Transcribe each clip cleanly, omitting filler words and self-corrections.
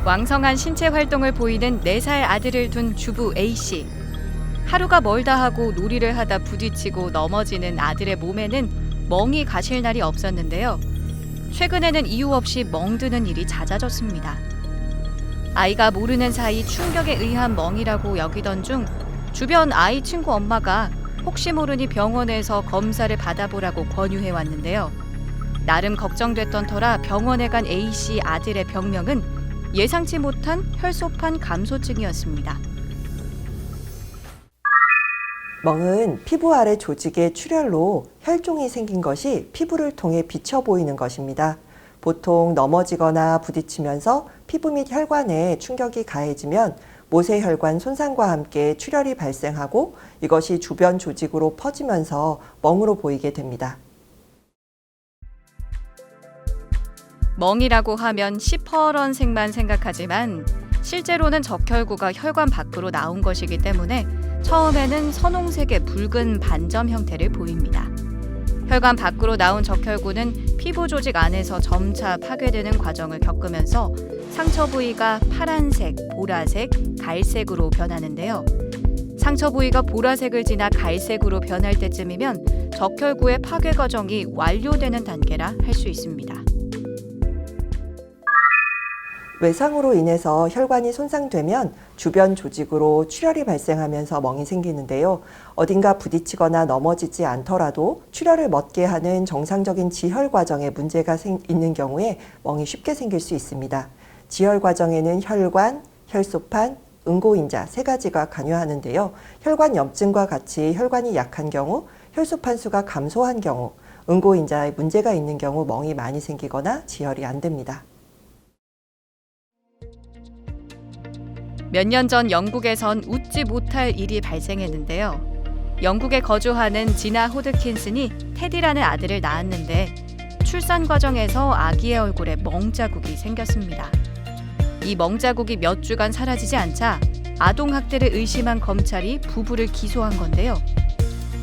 왕성한 신체 활동을 보이는 4살 아들을 둔 주부 A씨. 하루가 멀다 하고 놀이를 하다 부딪히고 넘어지는 아들의 몸에는 멍이 가실 날이 없었는데요. 최근에는 이유 없이 멍드는 일이 잦아졌습니다. 아이가 모르는 사이 충격에 의한 멍이라고 여기던 중 주변 아이 친구 엄마가 혹시 모르니 병원에서 검사를 받아보라고 권유해 왔는데요. 나름 걱정됐던 터라 병원에 간 A씨 아들의 병명은 예상치 못한 혈소판 감소증이었습니다. 멍은 피부 아래 조직의 출혈로 혈종이 생긴 것이 피부를 통해 비쳐 보이는 것입니다. 보통 넘어지거나 부딪히면서 피부 및 혈관에 충격이 가해지면 모세혈관 손상과 함께 출혈이 발생하고 이것이 주변 조직으로 퍼지면서 멍으로 보이게 됩니다. 멍이라고 하면 시퍼런 색만 생각하지만 실제로는 적혈구가 혈관 밖으로 나온 것이기 때문에 처음에는 선홍색의 붉은 반점 형태를 보입니다. 혈관 밖으로 나온 적혈구는 피부 조직 안에서 점차 파괴되는 과정을 겪으면서 상처 부위가 파란색, 보라색, 갈색으로 변하는데요. 상처 부위가 보라색을 지나 갈색으로 변할 때쯤이면 적혈구의 파괴 과정이 완료되는 단계라 할 수 있습니다. 외상으로 인해서 혈관이 손상되면 주변 조직으로 출혈이 발생하면서 멍이 생기는데요. 어딘가 부딪히거나 넘어지지 않더라도 출혈을 멎게 하는 정상적인 지혈 과정에 문제가 있는 경우에 멍이 쉽게 생길 수 있습니다. 지혈 과정에는 혈관, 혈소판, 응고인자 3가지가 관여하는데요. 혈관 염증과 같이 혈관이 약한 경우, 혈소판 수가 감소한 경우, 응고인자에 문제가 있는 경우 멍이 많이 생기거나 지혈이 안 됩니다. 몇 년 전 영국에선 웃지 못할 일이 발생했는데요. 영국에 거주하는 지나 호드킨슨이 테디라는 아들을 낳았는데 출산 과정에서 아기의 얼굴에 멍자국이 생겼습니다. 이 멍자국이 몇 주간 사라지지 않자 아동학대를 의심한 검찰이 부부를 기소한 건데요.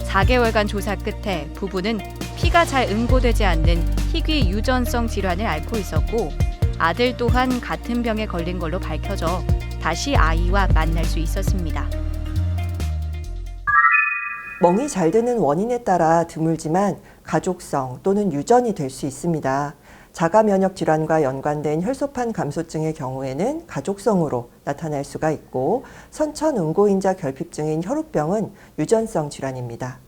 4개월간 조사 끝에 부부는 피가 잘 응고되지 않는 희귀 유전성 질환을 앓고 있었고 아들 또한 같은 병에 걸린 걸로 밝혀져 다시 아이와 만날 수 있었습니다. 멍이 잘 드는 원인에 따라 드물지만 가족성 또는 유전이 될 수 있습니다. 자가 면역 질환과 연관된 혈소판 감소증의 경우에는 가족성으로 나타날 수가 있고 선천 응고인자 결핍증인 혈우병은 유전성 질환입니다.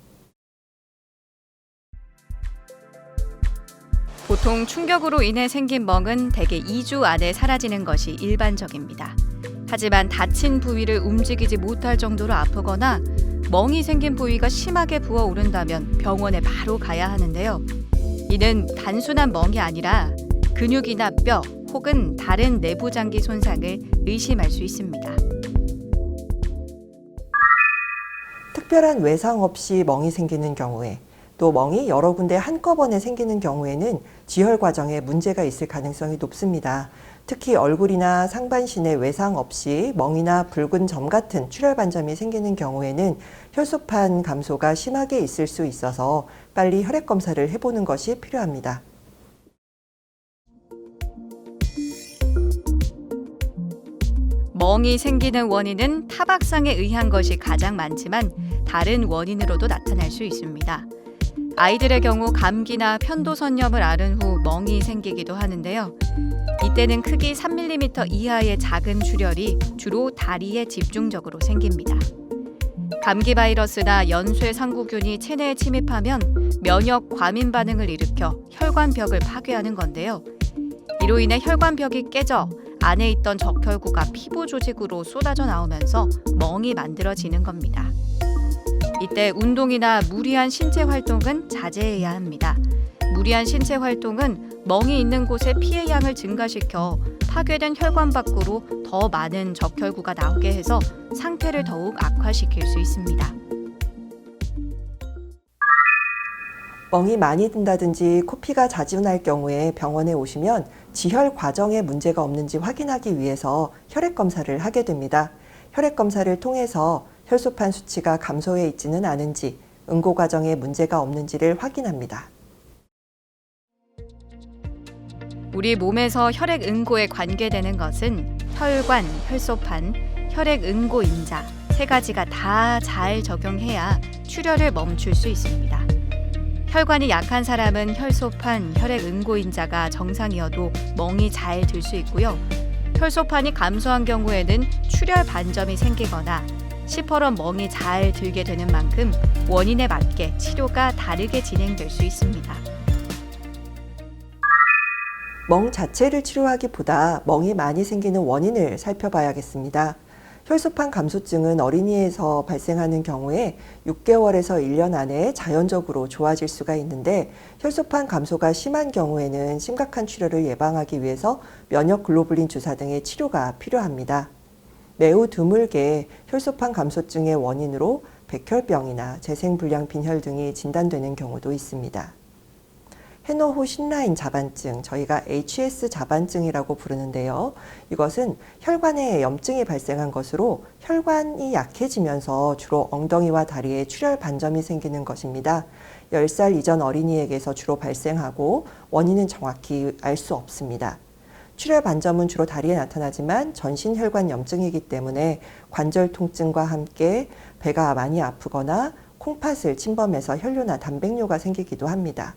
보통 충격으로 인해 생긴 멍은 대개 2주 안에 사라지는 것이 일반적입니다. 하지만 다친 부위를 움직이지 못할 정도로 아프거나 멍이 생긴 부위가 심하게 부어오른다면 병원에 바로 가야 하는데요. 이는 단순한 멍이 아니라 근육이나 뼈 혹은 다른 내부 장기 손상을 의심할 수 있습니다. 특별한 외상 없이 멍이 생기는 경우에 또 멍이 여러 군데 한꺼번에 생기는 경우에는 지혈 과정에 문제가 있을 가능성이 높습니다. 특히 얼굴이나 상반신에 외상 없이 멍이나 붉은 점 같은 출혈 반점이 생기는 경우에는 혈소판 감소가 심하게 있을 수 있어서 빨리 혈액 검사를 해보는 것이 필요합니다. 멍이 생기는 원인은 타박상에 의한 것이 가장 많지만 다른 원인으로도 나타날 수 있습니다. 아이들의 경우 감기나 편도선염을 앓은 후 멍이 생기기도 하는데요. 이때는 크기 3mm 이하의 작은 출혈이 주로 다리에 집중적으로 생깁니다. 감기 바이러스나 연쇄 상구균이 체내에 침입하면 면역 과민 반응을 일으켜 혈관벽을 파괴하는 건데요. 이로 인해 혈관벽이 깨져 안에 있던 적혈구가 피부 조직으로 쏟아져 나오면서 멍이 만들어지는 겁니다. 이때 운동이나 무리한 신체 활동은 자제해야 합니다. 무리한 신체 활동은 멍이 있는 곳에 피의 양을 증가시켜 파괴된 혈관 밖으로 더 많은 적혈구가 나오게 해서 상태를 더욱 악화시킬 수 있습니다. 멍이 많이 든다든지 코피가 자주 날 경우에 병원에 오시면 지혈 과정에 문제가 없는지 확인하기 위해서 혈액 검사를 하게 됩니다. 혈액 검사를 통해서 혈소판 수치가 감소해 있지는 않은지, 응고 과정에 문제가 없는지를 확인합니다. 우리 몸에서 혈액 응고에 관계되는 것은 혈관, 혈소판, 혈액응고인자 3가지가 다 잘 적용해야 출혈을 멈출 수 있습니다. 혈관이 약한 사람은 혈소판, 혈액응고인자가 정상이어도 멍이 잘 들 수 있고요. 혈소판이 감소한 경우에는 출혈 반점이 생기거나 시퍼런 멍이 잘 들게 되는 만큼 원인에 맞게 치료가 다르게 진행될 수 있습니다. 멍 자체를 치료하기보다 멍이 많이 생기는 원인을 살펴봐야겠습니다. 혈소판 감소증은 어린이에서 발생하는 경우에 6개월에서 1년 안에 자연적으로 좋아질 수가 있는데 혈소판 감소가 심한 경우에는 심각한 출혈을 예방하기 위해서 면역 글로불린 주사 등의 치료가 필요합니다. 매우 드물게 혈소판 감소증의 원인으로 백혈병이나 재생불량 빈혈 등이 진단되는 경우도 있습니다. 해노후 신라인 자반증, 저희가 HS 자반증이라고 부르는데요. 이것은 혈관에 염증이 발생한 것으로 혈관이 약해지면서 주로 엉덩이와 다리에 출혈 반점이 생기는 것입니다. 10살 이전 어린이에게서 주로 발생하고 원인은 정확히 알 수 없습니다. 출혈 반점은 주로 다리에 나타나지만 전신 혈관 염증이기 때문에 관절 통증과 함께 배가 많이 아프거나 콩팥을 침범해서 혈뇨나 단백뇨가 생기기도 합니다.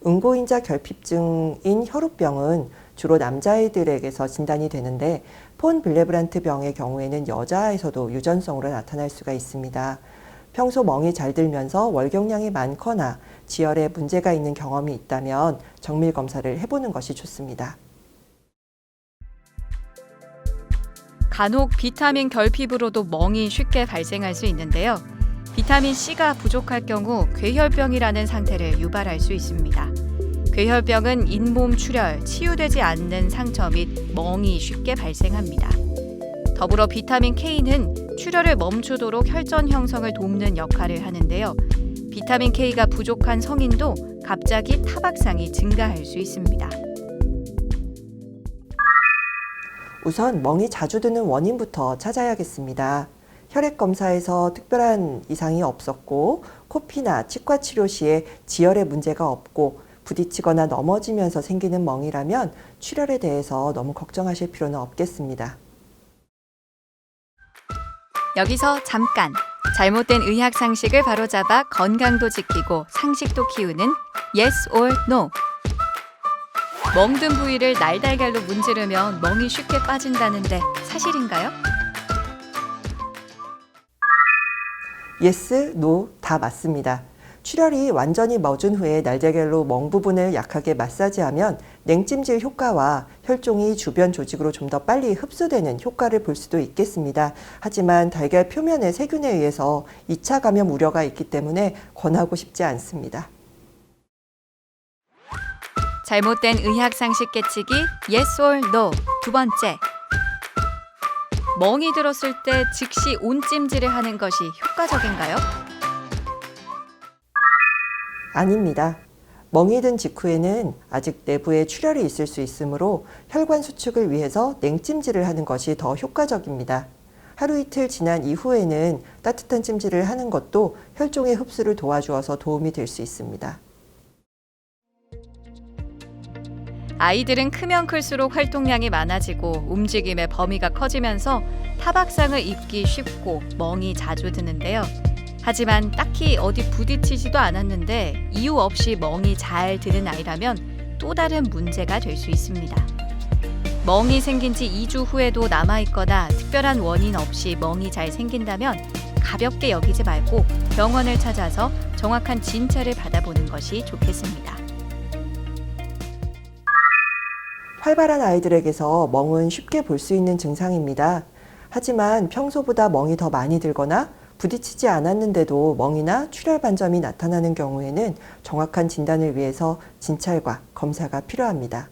응고인자 결핍증인 혈우병은 주로 남자아이들에게서 진단이 되는데 폰 빌레브란트 병의 경우에는 여자에서도 유전성으로 나타날 수가 있습니다. 평소 멍이 잘 들면서 월경량이 많거나 지혈에 문제가 있는 경험이 있다면 정밀 검사를 해보는 것이 좋습니다. 간혹 비타민 결핍으로도 멍이 쉽게 발생할 수 있는데요. 비타민 C가 부족할 경우 괴혈병이라는 상태를 유발할 수 있습니다. 괴혈병은 잇몸 출혈, 치유되지 않는 상처 및 멍이 쉽게 발생합니다. 더불어 비타민 K는 출혈을 멈추도록 혈전 형성을 돕는 역할을 하는데요. 비타민 K가 부족한 성인도 갑자기 타박상이 증가할 수 있습니다. 우선 멍이 자주 드는 원인부터 찾아야겠습니다. 혈액 검사에서 특별한 이상이 없었고 코피나 치과 치료 시에 지혈에 문제가 없고 부딪히거나 넘어지면서 생기는 멍이라면 출혈에 대해서 너무 걱정하실 필요는 없겠습니다. 여기서 잠깐! 잘못된 의학 상식을 바로잡아 건강도 지키고 상식도 키우는 Yes or No. 멍든 부위를 날달걀로 문지르면 멍이 쉽게 빠진다는데 사실인가요? 예스, 노 다 맞습니다. 출혈이 완전히 멎은 후에 날달걀로 멍 부분을 약하게 마사지하면 냉찜질 효과와 혈종이 주변 조직으로 좀 더 빨리 흡수되는 효과를 볼 수도 있겠습니다. 하지만 달걀 표면의 세균에 의해서 2차 감염 우려가 있기 때문에 권하고 싶지 않습니다. 잘못된 의학 상식 깨치기 Yes or No. 2번째. 멍이 들었을 때 즉시 온찜질을 하는 것이 효과적인가요? 아닙니다. 멍이 든 직후에는 아직 내부에 출혈이 있을 수 있으므로 혈관 수축을 위해서 냉찜질을 하는 것이 더 효과적입니다. 하루 이틀 지난 이후에는 따뜻한 찜질을 하는 것도 혈종의 흡수를 도와주어서 도움이 될 수 있습니다. 아이들은 크면 클수록 활동량이 많아지고 움직임의 범위가 커지면서 타박상을 입기 쉽고 멍이 자주 드는데요. 하지만 딱히 어디 부딪히지도 않았는데 이유 없이 멍이 잘 드는 아이라면 또 다른 문제가 될 수 있습니다. 멍이 생긴 지 2주 후에도 남아있거나 특별한 원인 없이 멍이 잘 생긴다면 가볍게 여기지 말고 병원을 찾아서 정확한 진찰을 받아보는 것이 좋겠습니다. 활발한 아이들에게서 멍은 쉽게 볼 수 있는 증상입니다. 하지만 평소보다 멍이 더 많이 들거나 부딪히지 않았는데도 멍이나 출혈 반점이 나타나는 경우에는 정확한 진단을 위해서 진찰과 검사가 필요합니다.